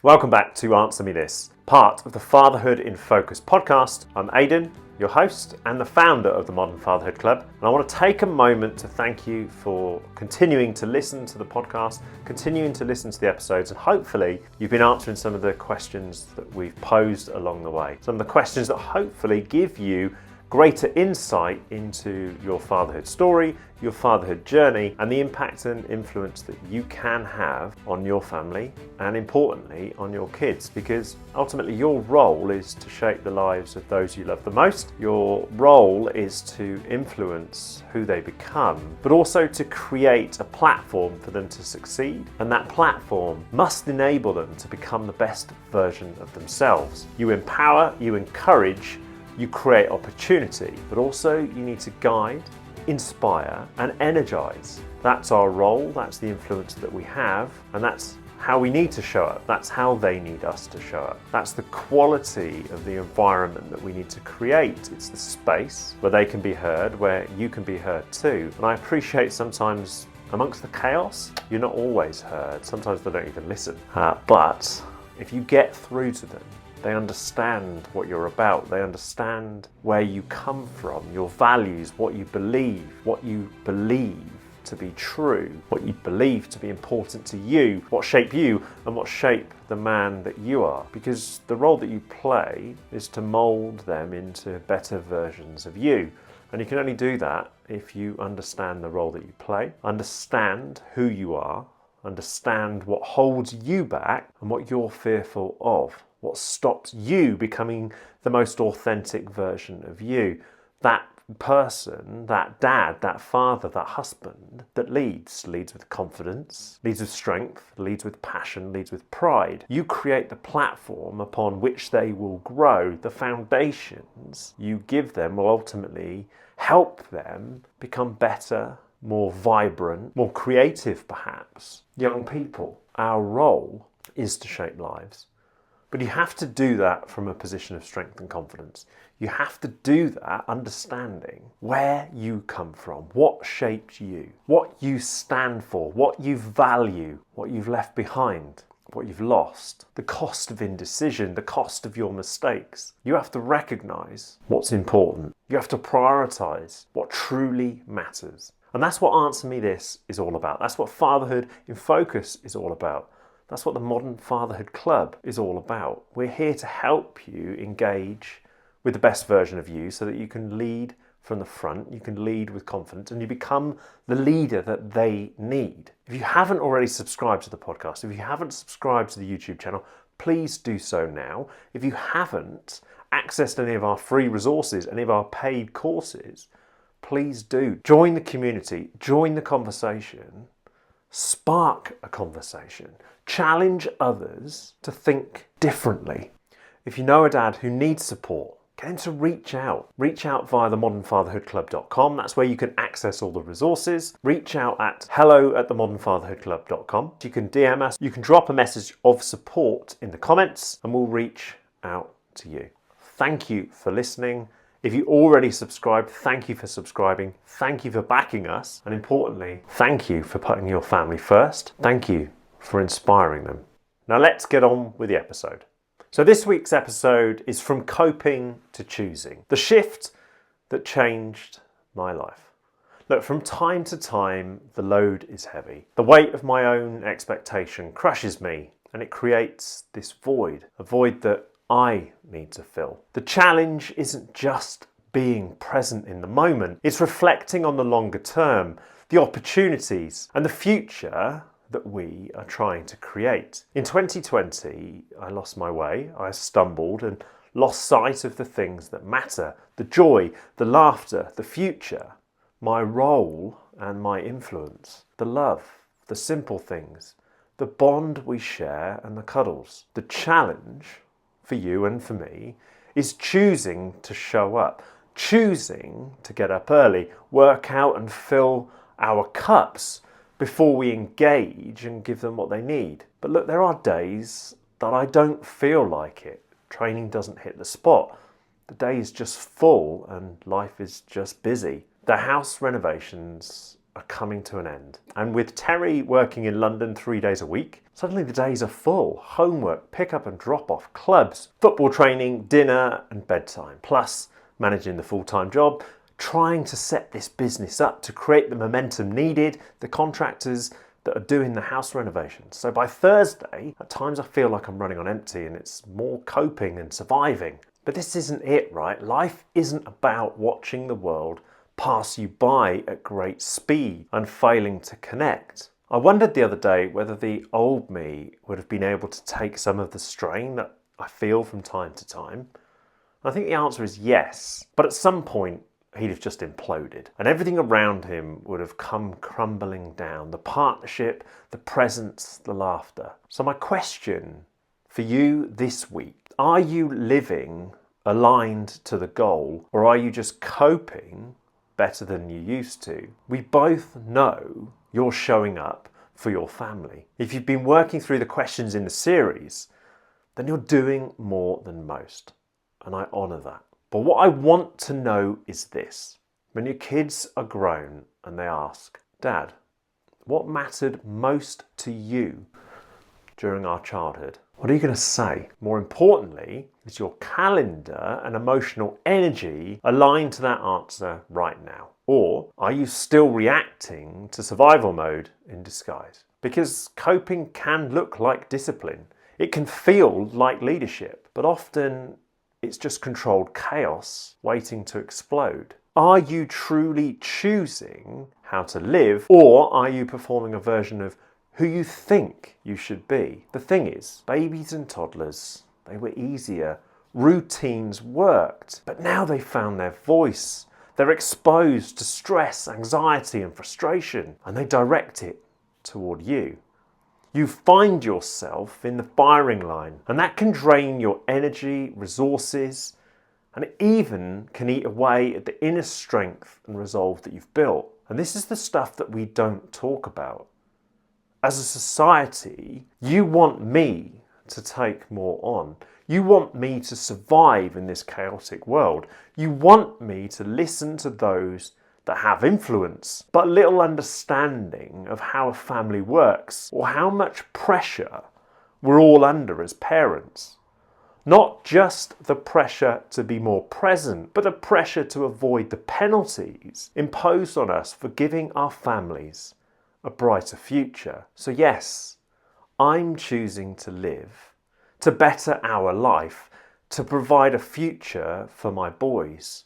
Welcome back to Answer Me This, part of the Fatherhood in Focus podcast. I'm Aidan, your host and the founder of the Modern Fatherhood Club, and I want to take a moment to thank you for continuing to listen to the podcast, continuing to listen to the episodes, and hopefully you've been answering some of the questions that we've posed along the way. Some of the questions that hopefully give you greater insight into your fatherhood story, your fatherhood journey, and the impact and influence that you can have on your family and, importantly, on your kids, because ultimately your role is to shape the lives of those you love the most. Your role is to influence who they become, but also to create a platform for them to succeed, and that platform must enable them to become the best version of themselves. You empower, you encourage, you create opportunity, but also you need to guide, inspire, and energize. That's our role, that's the influence that we have, and that's how we need to show up. That's how they need us to show up. That's the quality of the environment that we need to create. It's the space where they can be heard, where you can be heard too. And I appreciate sometimes amongst the chaos, you're not always heard. Sometimes they don't even listen. But if you get through to them, they understand what you're about. They understand where you come from, your values, what you believe to be true, what you believe to be important to you, what shape you and what shape the man that you are. Because the role that you play is to mold them into better versions of you. And you can only do that if you understand the role that you play, understand who you are, understand what holds you back and what you're fearful of. What stops you becoming the most authentic version of you. That person, that dad, that father, that husband that leads with confidence, leads with strength, leads with passion, leads with pride. You create the platform upon which they will grow. The foundations you give them will ultimately help them become better, more vibrant, more creative perhaps. Young people, our role is to shape lives. But you have to do that from a position of strength and confidence. You have to do that understanding where you come from, what shaped you, what you stand for, what you value, what you've left behind, what you've lost, the cost of indecision, the cost of your mistakes. You have to recognize what's important. You have to prioritize what truly matters. And that's what Answer Me This is all about. That's what Fatherhood in Focus is all about. That's what the Modern Fatherhood Club is all about. We're here to help you engage with the best version of you so that you can lead from the front, you can lead with confidence, and you become the leader that they need. If you haven't already subscribed to the podcast, if you haven't subscribed to the YouTube channel, please do so now. If you haven't accessed any of our free resources, any of our paid courses, please do. Join the community, join the conversation, spark a conversation. Challenge others to think differently. If you know a dad who needs support, get him to reach out. Reach out via themodernfatherhoodclub.com. That's where you can access all the resources. Reach out at hello@themodernfatherhoodclub.com. You can DM us. You can drop a message of support in the comments and we'll reach out to you. Thank you for listening. If you already subscribed, thank you for subscribing. Thank you for backing us. And importantly, thank you for putting your family first. Thank you for inspiring them. Now let's get on with the episode. So this week's episode is From Coping to Choosing, the shift that changed my life. Look, from time to time, the load is heavy. The weight of my own expectation crushes me and it creates this void, a void that I need to fill. The challenge isn't just being present in the moment, it's reflecting on the longer term, the opportunities and the future that we are trying to create. In 2020, I lost my way, I stumbled and lost sight of the things that matter, the joy, the laughter, the future, my role and my influence, the love, the simple things, the bond we share and the cuddles. The challenge for you and for me is choosing to show up, choosing to get up early, work out and fill our cups before we engage and give them what they need. But look, there are days that I don't feel like it. Training doesn't hit the spot. The day is just full and life is just busy. The house renovations are coming to an end. And with Teri working in London 3 days a week, suddenly the days are full. Homework, pick up and drop off, clubs, football training, dinner and bedtime. Plus managing the full-time job, trying to set this business up to create the momentum needed, the contractors that are doing the house renovations. So by Thursday, at times I feel like I'm running on empty and it's more coping and surviving. But this isn't it, right? Life isn't about watching the world pass you by at great speed and failing to connect. I wondered the other day whether the old me would have been able to take some of the strain that I feel from time to time. I think the answer is yes, but at some point he'd have just imploded and everything around him would have come crumbling down. The partnership, the presence, the laughter. So my question for you this week, are you living aligned to the goal or are you just coping better than you used to? We both know you're showing up for your family. If you've been working through the questions in the series, then you're doing more than most. And I honour that. But what I want to know is this. When your kids are grown and they ask, Dad, what mattered most to you during our childhood? What are you going to say? More importantly, is your calendar and emotional energy aligned to that answer right now? Or are you still reacting to survival mode in disguise? Because coping can look like discipline. It can feel like leadership, but often it's just controlled chaos waiting to explode. Are you truly choosing how to live, or are you performing a version of who you think you should be? The thing is, babies and toddlers, they were easier. Routines worked, but now they've found their voice. They're exposed to stress, anxiety and frustration, and they direct it toward you. You find yourself in the firing line, and that can drain your energy, resources, and it even can eat away at the inner strength and resolve that you've built. And this is the stuff that we don't talk about. As a society, you want me to take more on. You want me to survive in this chaotic world. You want me to listen to those that have influence, but little understanding of how a family works or how much pressure we're all under as parents. Not just the pressure to be more present, but the pressure to avoid the penalties imposed on us for giving our families a brighter future. So yes, I'm choosing to live, to better our life, to provide a future for my boys,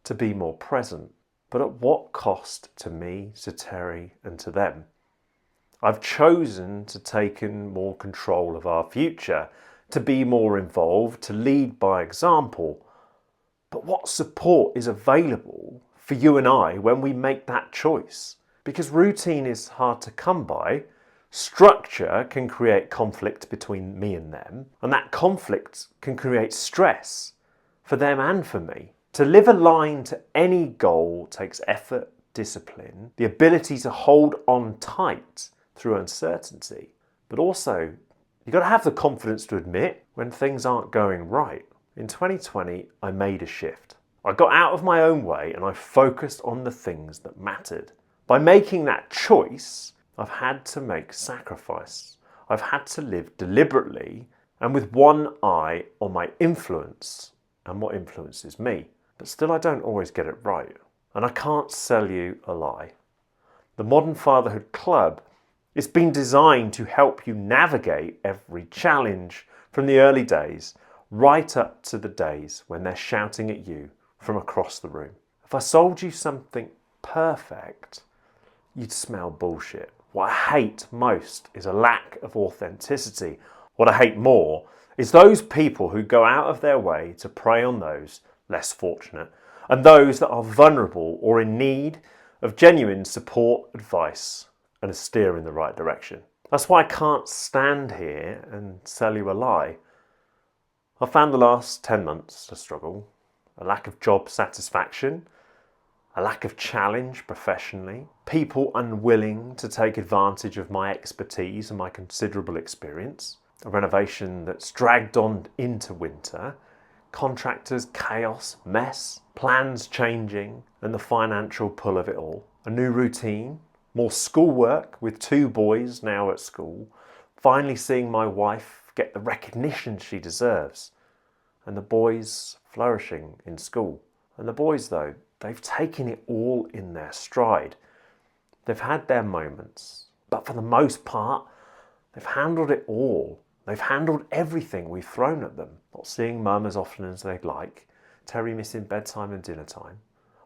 to be more present. But at what cost to me, to Teri and to them? I've chosen to take in more control of our future, to be more involved, to lead by example. But what support is available for you and I when we make that choice? Because routine is hard to come by. Structure can create conflict between me and them, and that conflict can create stress for them and for me. To live aligned to any goal takes effort, discipline, the ability to hold on tight through uncertainty. But also, you've got to have the confidence to admit when things aren't going right. In 2020, I made a shift. I got out of my own way and I focused on the things that mattered. By making that choice, I've had to make sacrifice. I've had to live deliberately and with one eye on my influence and what influences me. But still, I don't always get it right. And I can't sell you a lie. The Modern Fatherhood Club is been designed to help you navigate every challenge from the early days right up to the days when they're shouting at you from across the room. If I sold you something perfect, you'd smell bullshit. What I hate most is a lack of authenticity. What I hate more is those people who go out of their way to prey on those less fortunate and those that are vulnerable or in need of genuine support, advice and a steer in the right direction. That's why I can't stand here and sell you a lie. I found the last 10 months a struggle, a lack of job satisfaction, a lack of challenge professionally, people unwilling to take advantage of my expertise and my considerable experience, a renovation that's dragged on into winter, contractors, chaos, mess, plans changing, and the financial pull of it all. A new routine more schoolwork with 2 boys now at school, finally seeing my wife get the recognition she deserves, and the boys flourishing in school. And the boys, though, they've taken it all in their stride. They've had their moments, but for the most part, they've handled it all. They've handled everything we've thrown at them. Not seeing mum as often as they'd like, Teri missing bedtime and dinner time,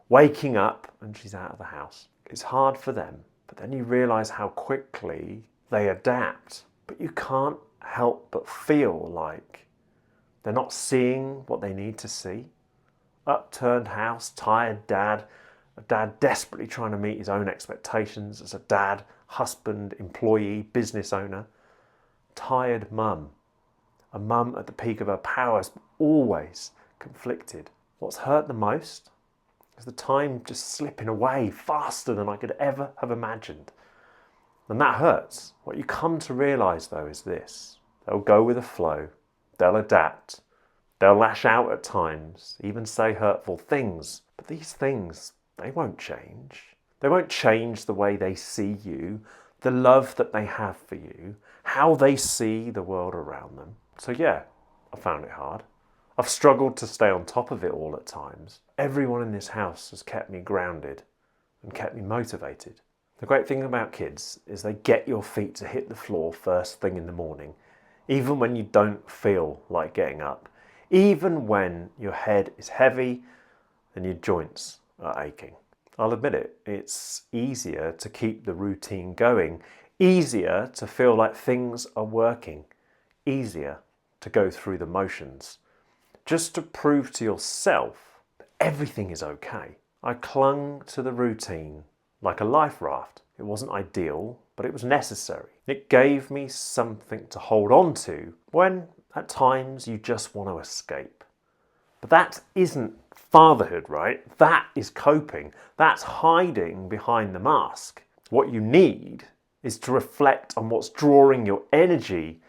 waking up and she's out of the house. It's hard for them, but then you realise how quickly they adapt. But you can't help but feel like they're not seeing what they need to see. Upturned house, tired dad, a dad desperately trying to meet his own expectations as a dad, husband, employee, business owner. Tired mum, a mum at the peak of her powers, always conflicted. What's hurt the most is the time just slipping away faster than I could ever have imagined. And that hurts. What you come to realise, though, is this. They'll go with the flow. They'll adapt. They'll lash out at times, even say hurtful things. But these things, they won't change. They won't change the way they see you, the love that they have for you, how they see the world around them. So yeah, I found it hard. I've struggled to stay on top of it all at times. Everyone in this house has kept me grounded and kept me motivated. The great thing about kids is they get your feet to hit the floor first thing in the morning, even when you don't feel like getting up, even when your head is heavy and your joints are aching. I'll admit it, it's easier to keep the routine going, easier to feel like things are working, easier to go through the motions, just to prove to yourself that everything is okay. I clung to the routine like a life raft. It wasn't ideal, but it was necessary. It gave me something to hold on to when, at times, you just want to escape. But that isn't fatherhood, right? That is coping. That's hiding behind the mask. What you need is to reflect on what's drawing your energy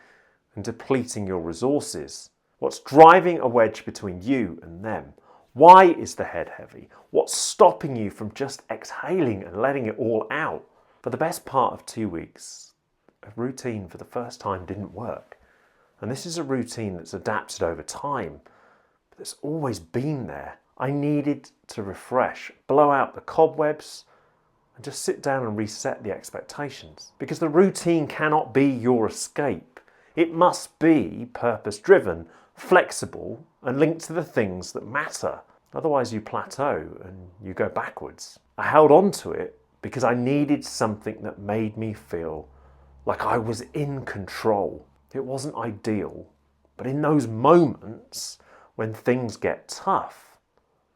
and depleting your resources. What's driving a wedge between you and them? Why is the head heavy? What's stopping you from just exhaling and letting it all out? For the best part of 2 weeks, a routine for the first time didn't work. And this is a routine that's adapted over time, but it's always been there. I needed to refresh, blow out the cobwebs, and just sit down and reset the expectations. Because the routine cannot be your escape. It must be purpose-driven, flexible, and linked to the things that matter. Otherwise you plateau and you go backwards. I held on to it because I needed something that made me feel like I was in control. It wasn't ideal, but in those moments when things get tough,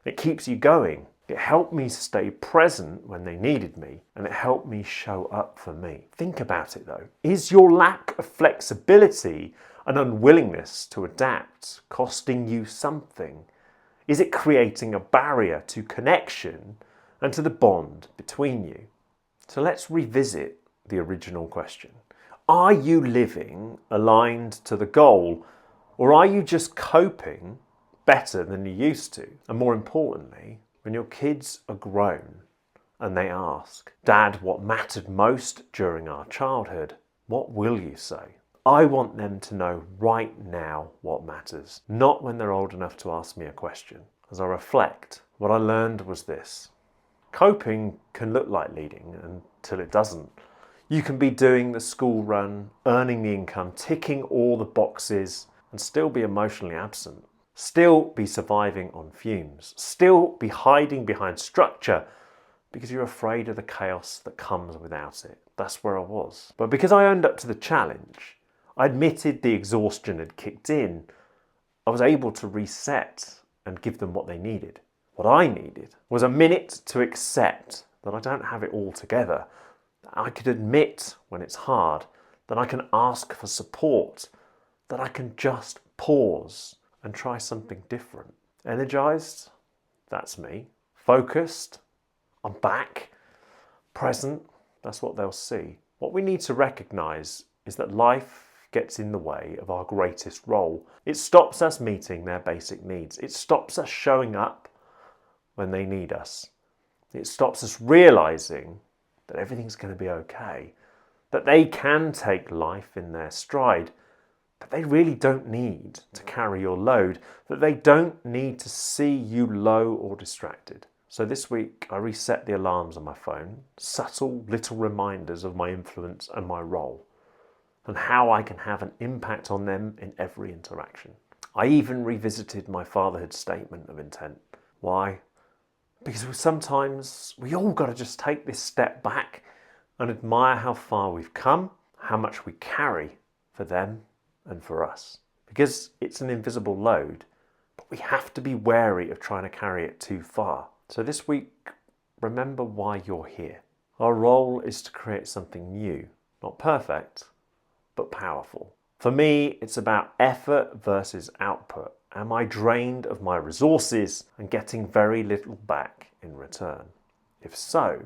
it keeps you going. It helped me stay present when they needed me, and it helped me show up for me. Think about it though. Is your lack of flexibility and unwillingness to adapt costing you something? Is it creating a barrier to connection and to the bond between you? So let's revisit the original question. Are you living aligned to the goal, or are you just coping better than you used to? And more importantly, when your kids are grown and they ask, Dad, what mattered most during our childhood? What will you say? I want them to know right now what matters, not when they're old enough to ask me a question. As I reflect, what I learned was this. Coping can look like leading until it doesn't. You can be doing the school run, earning the income, ticking all the boxes, and still be emotionally absent. Still be surviving on fumes. Still be hiding behind structure because you're afraid of the chaos that comes without it. That's where I was. But because I owned up to the challenge, I admitted the exhaustion had kicked in. I was able to reset and give them what they needed. What I needed was a minute to accept that I don't have it all together. I could admit when it's hard, that I can ask for support, that I can just pause and try something different. Energized? That's me. Focused? I'm back. Present? That's what they'll see. What we need to recognize is that life gets in the way of our greatest role. It stops us meeting their basic needs. It stops us showing up when they need us. It stops us realizing that everything's going to be okay, that they can take life in their stride, that they really don't need to carry your load, that they don't need to see you low or distracted. So this week I reset the alarms on my phone, subtle little reminders of my influence and my role, and how I can have an impact on them in every interaction. I even revisited my fatherhood statement of intent. Why? Because sometimes we all got to just take this step back and admire how far we've come, how much we carry for them and for us. Because it's an invisible load, but we have to be wary of trying to carry it too far. So this week, remember why you're here. Our role is to create something new, not perfect, but powerful. For me, it's about effort versus output. Am I drained of my resources and getting very little back in return? If so,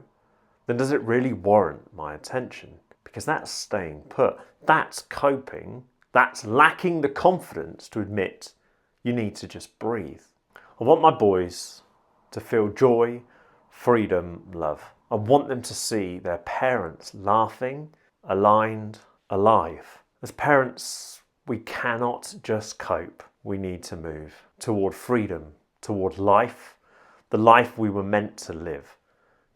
then does it really warrant my attention? Because that's staying put. That's coping. That's lacking the confidence to admit you need to just breathe. I want my boys to feel joy, freedom, love. I want them to see their parents laughing, aligned, alive. As parents, we cannot just cope. We need to move toward freedom, toward life, the life we were meant to live,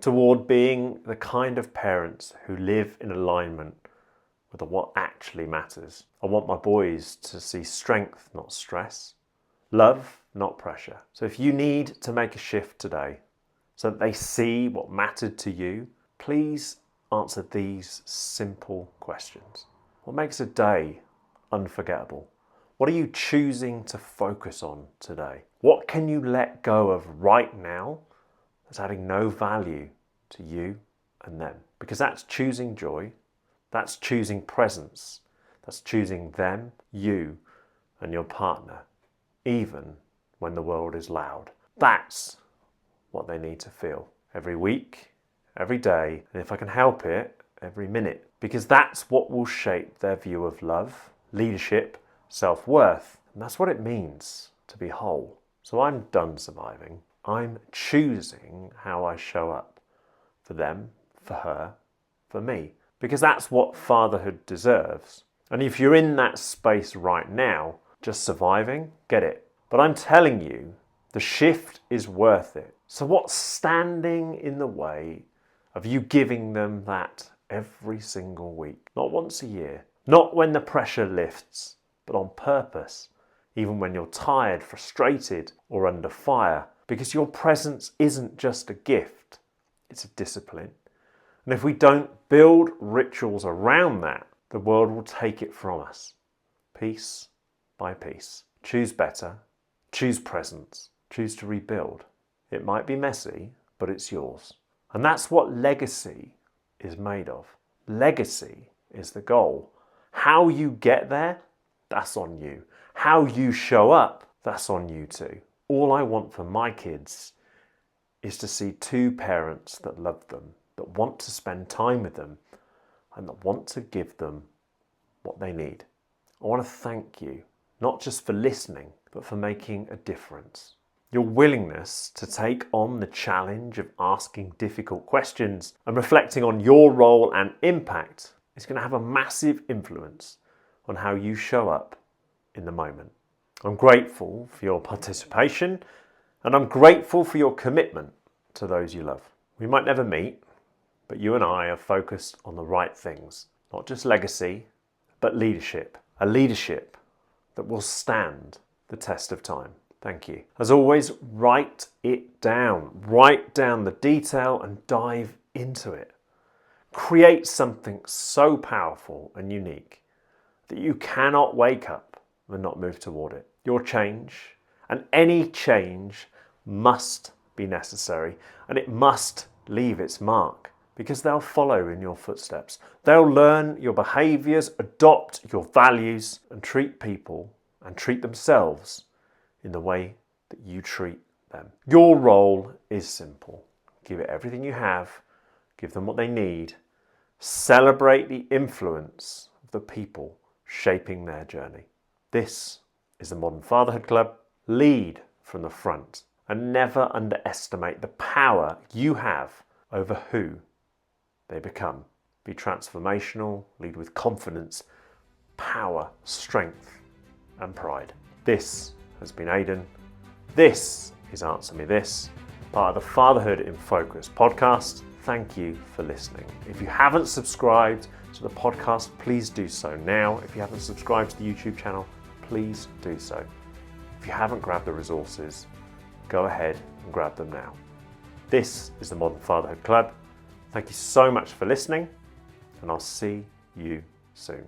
toward being the kind of parents who live in alignment with what actually matters. I want my boys to see strength, not stress, love, not pressure. So if you need to make a shift today so that they see what mattered to you, please answer these simple questions. What makes a day unforgettable? What are you choosing to focus on today? What can you let go of right now that's adding no value to you and them? Because that's choosing joy, that's choosing presence, that's choosing them, you, and your partner, even when the world is loud. That's what they need to feel every week, every day, and if I can help it, every minute. Because that's what will shape their view of love, leadership, self-worth. And that's what it means to be whole. So I'm done surviving. I'm choosing how I show up for them, for her, for me. Because that's what fatherhood deserves. And if you're in that space right now, just surviving, get it. But I'm telling you, the shift is worth it. So what's standing in the way of you giving them that every single week? Not once a year, not when the pressure lifts, but on purpose, even when you're tired, frustrated, or under fire. Because your presence isn't just a gift, it's a discipline. And if we don't build rituals around that, the world will take it from us, piece by piece. Choose better, choose presence, choose to rebuild. It might be messy, but it's yours. And that's what legacy is made of. Legacy is the goal. How you get there, that's on you. How you show up, that's on you too. All I want for my kids is to see two parents that love them, that want to spend time with them, and that want to give them what they need. I want to thank you, not just for listening, but for making a difference. Your willingness to take on the challenge of asking difficult questions and reflecting on your role and impact is going to have a massive influence on how you show up in the moment. I'm grateful for your participation, and I'm grateful for your commitment to those you love. We might never meet, but you and I are focused on the right things. Not just legacy, but leadership. A leadership that will stand the test of time. Thank you. As always, write it down. Write down the detail and dive into it. Create something so powerful and unique that you cannot wake up and not move toward it. Your change, and any change, must be necessary, and it must leave its mark, because they'll follow in your footsteps. They'll learn your behaviours, adopt your values, and treat people and treat themselves in the way that you treat them. Your role is simple. Give it everything you have, give them what they need, celebrate the influence of the people shaping their journey. This is the Modern Fatherhood Club. Lead from the front and never underestimate the power you have over who they become. Be transformational, lead with confidence, power, strength, and pride. This has been Aidan. This is Answer Me This, part of the Fatherhood in Focus podcast. Thank you for listening. If you haven't subscribed to the podcast, please do so now. If you haven't subscribed to the YouTube channel, please do so. If you haven't grabbed the resources, go ahead and grab them now. This is the Modern Fatherhood Club. Thank you so much for listening, and I'll see you soon.